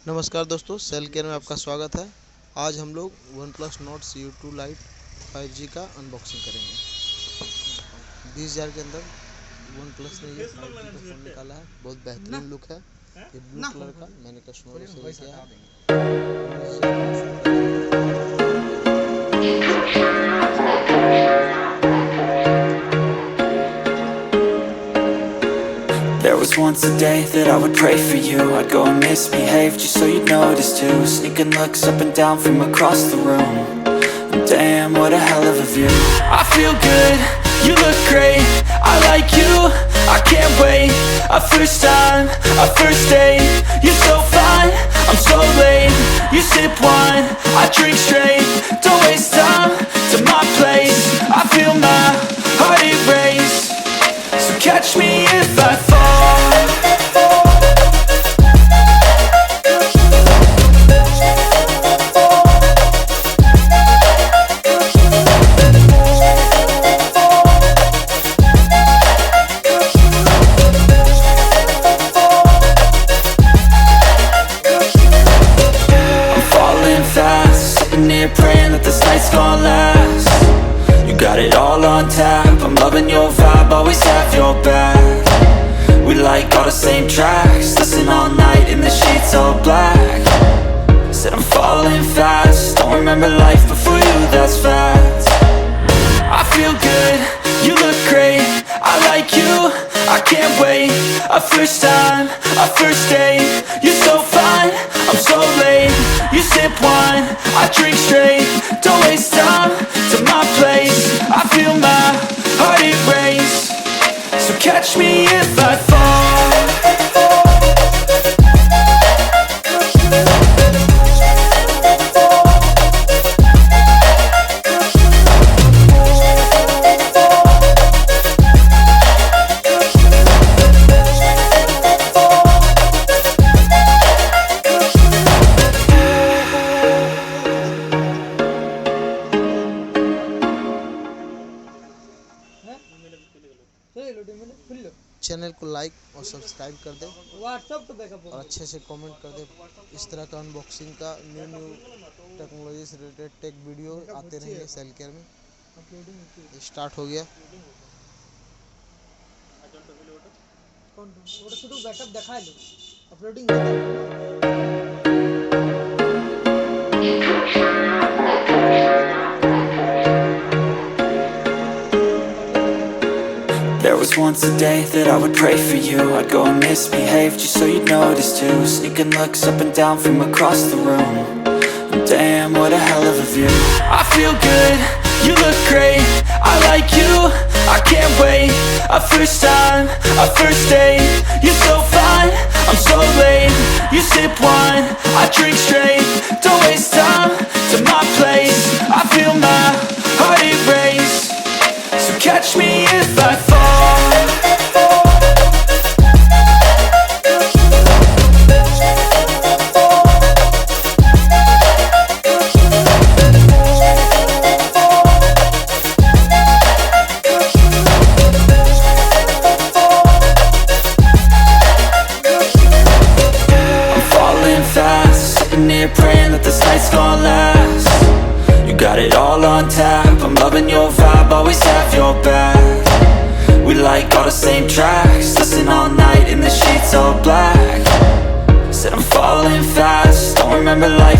नमस्कार दोस्तों, cell care में आपका स्वागत है। आज हम लोग OnePlus NORD CE 2 Lite 5G का अनबॉक्सिंग करेंगे। 20,000 के अंदर OnePlus ने ये 5G का फ़ोन निकाला है। बहुत बेहतरीन लुक है। ये ब्लू कलर का मैंने कस्टमर से ले किया है। There was once a day that I would pray for you. I'd go and misbehave just so you'd notice too. Sneaking looks up and down from across the room. And damn, what a hell of a view. I feel good, you look great, I like you, I can't wait. A first time, a first date. You're so fine, I'm so late. You sip wine, I drink straight. Don't waste time to my place. I feel my heart erase. So catch me if I fall. I'm falling fast, sitting here praying that this night's gonna last. You got it all on tap, I'm loving your vibe, always have your back. We like all the same tracks, listen all night in the sheets all black. Said I'm falling fast, don't remember life before you, that's fact. I feel good, you look great, I like you, I can't wait. A first time, a first date. You're so fine, I'm so late. You sip wine, I drink straight. Don't waste time to my place. I feel my heart erase. So catch me if I fall. Channel को like और subscribe कर दे और अच्छे से comment कर दे। इस तरह का अनबॉक्सिंग का न्यू टेक्नोलॉजी से रिलेटेड टेक वीडियो आते रहेंगे सेल केयर में। स्टार्ट हो गया। There was once a day that I would pray for you. I'd go and misbehave just so you'd notice too. Sneaking looks up and down from across the room. And damn, what a hell of a view. I feel good, you look great, I like you, I can't wait. A first time, a first date. You're so fine, I'm so late. You sip wine, I drink straight. Don't waste time to my place. I feel my heart erase. So catch me if I fall. I'm falling fast, sitting here praying that this night's gonna last. You got it all on tap, I'm loving your vibe, always have your back. We like all the same tracks, listen all night in the sheets all black. Said I'm falling fast, don't remember life